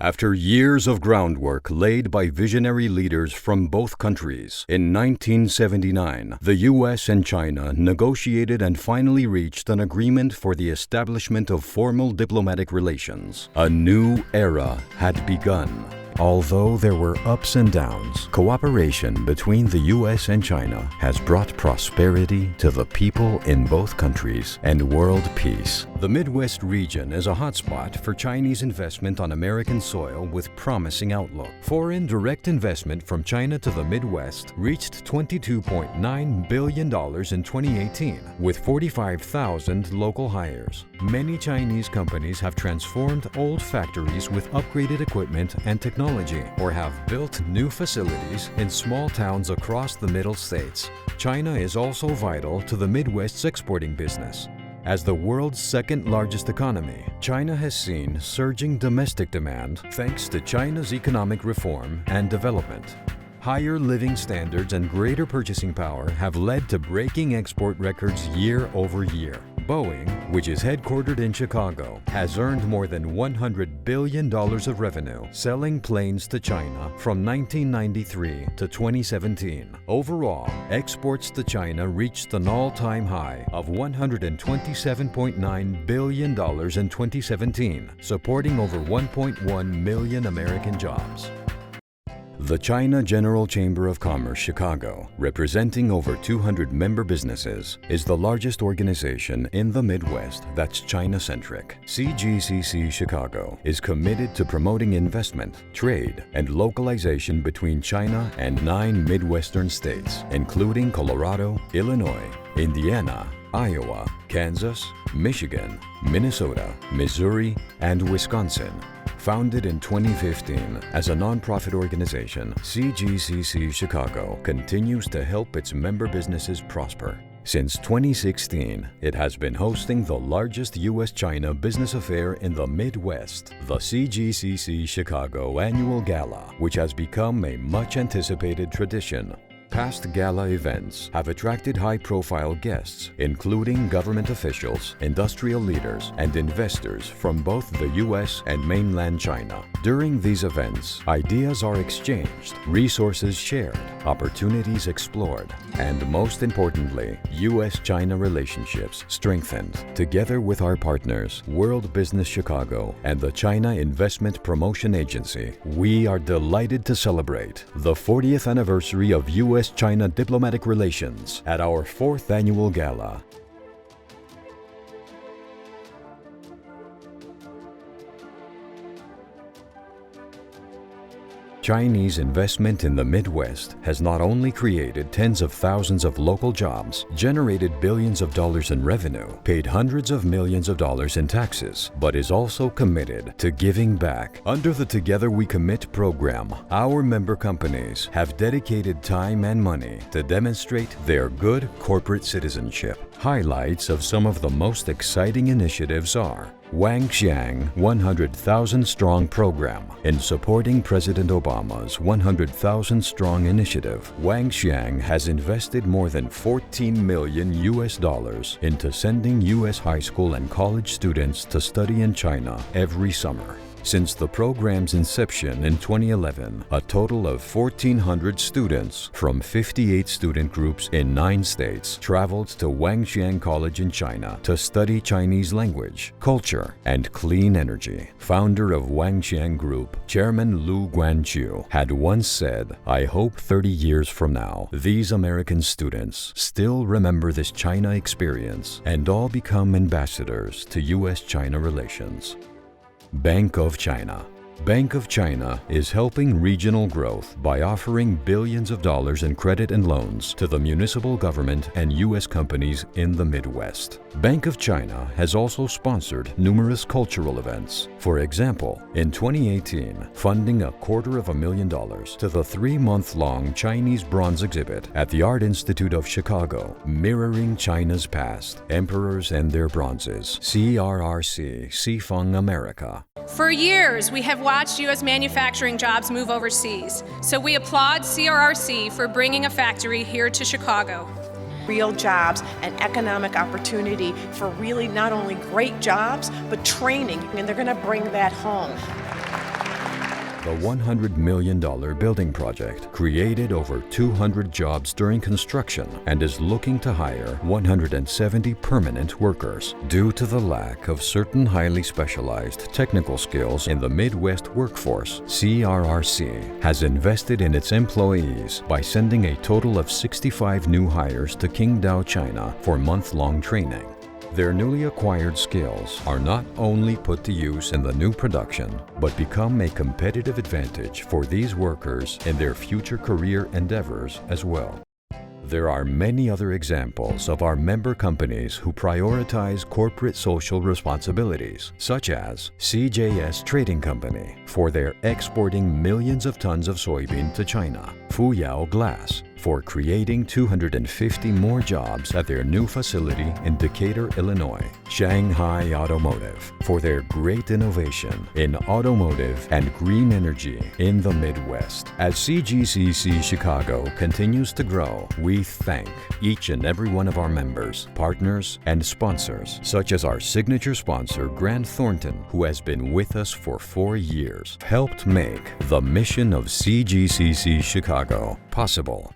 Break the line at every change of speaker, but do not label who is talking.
After years of groundwork laid by visionary leaders from both countries, in 1979, the U.S. and China negotiated and finally reached an agreement for the establishment of formal diplomatic relations. A new era had begun. Although there were ups and downs, cooperation between the U.S. and China has brought prosperity to the people in both countries and world peace. The Midwest region is a hotspot for Chinese investment on American soil with promising outlook. Foreign direct investment from China to the Midwest reached $22.9 billion in 2018, with 45,000 local hires. Many Chinese companies have transformed old factories with upgraded equipment and technology, or have built new facilities in small towns across the Middle States. China is also vital to the Midwest's exporting business. As the world's second-largest economy, China has seen surging domestic demand thanks to China's economic reform and development. Higher living standards and greater purchasing power have led to breaking export records year over year. Boeing, which is headquartered in Chicago, has earned more than $100 billion of revenue selling planes to China from 1993 to 2017. Overall, exports to China reached an all-time high of $127.9 billion in 2017, supporting over 1.1 million American jobs. The China General Chamber of Commerce Chicago, representing over 200 member businesses, is the largest organization in the Midwest that's China-centric. CGCC Chicago is committed to promoting investment, trade, and localization between China and 9 Midwestern states, including Colorado, Illinois, Indiana, Iowa, Kansas, Michigan, Minnesota, Missouri, and Wisconsin. Founded in 2015 as a nonprofit organization, CGCC Chicago continues to help its member businesses prosper. Since 2016, it has been hosting the largest U.S.-China business affair in the Midwest, the CGCC Chicago Annual Gala, which has become a much-anticipated tradition. Past gala events have attracted high-profile guests, including government officials, industrial leaders, and investors from both the U.S. and mainland China. During these events, ideas are exchanged, resources shared, opportunities explored, and most importantly, U.S.-China relationships strengthened. Together with our partners, World Business Chicago and the China Investment Promotion Agency, we are delighted to celebrate the 40th anniversary of U.S.-China diplomatic relations at our 4th annual gala. Chinese investment in the Midwest has not only created tens of thousands of local jobs, generated billions of dollars in revenue, paid hundreds of millions of dollars in taxes, but is also committed to giving back. Under the Together We Commit program, our member companies have dedicated time and money to demonstrate their good corporate citizenship. Highlights of some of the most exciting initiatives are Wangxiang 100,000 Strong Program. In supporting President Obama's 100,000 Strong initiative, Wangxiang has invested more than $14 million into sending U.S. high school and college students to study in China every summer. Since the program's inception in 2011, a total of 1,400 students from 58 student groups in 9 states traveled to Wangxiang College in China to study Chinese language, culture, and clean energy. Founder of Wangxiang Group, Chairman Lu Guanqiu, had once said, "I hope 30 years from now, these American students still remember this China experience and all become ambassadors to U.S.-China relations." Bank of China. Bank of China is helping regional growth by offering billions of dollars in credit and loans to the municipal government and U.S. companies in the Midwest. Bank of China has also sponsored numerous cultural events. For example, in 2018, funding $250,000 to the 3-month-long Chinese bronze exhibit at the Art Institute of Chicago, mirroring China's past, emperors and their bronzes, CRRC, Sifeng America.
For years, we have watched U.S. manufacturing jobs move overseas, so we applaud CRRC for bringing a factory here to Chicago.
Real jobs and economic opportunity for really not only great jobs, but training, and they're going to bring that home.
The $100 million building project created over 200 jobs during construction and is looking to hire 170 permanent workers. Due to the lack of certain highly specialized technical skills in the Midwest workforce, CRRC has invested in its employees by sending a total of 65 new hires to Qingdao, China for month-long training. Their newly acquired skills are not only put to use in the new production, but become a competitive advantage for these workers in their future career endeavors as well. There are many other examples of our member companies who prioritize corporate social responsibilities, such as CJS Trading Company for their exporting millions of tons of soybean to China, Fuyao Glass for creating 250 more jobs at their new facility in Decatur, Illinois, Shanghai Automotive for their great innovation in automotive and green energy in the Midwest. As CGCC Chicago continues to grow, we thank each and every one of our members, partners, and sponsors, such as our signature sponsor, Grant Thornton, who has been with us for 4 years, helped make the mission of CGCC Chicago possible.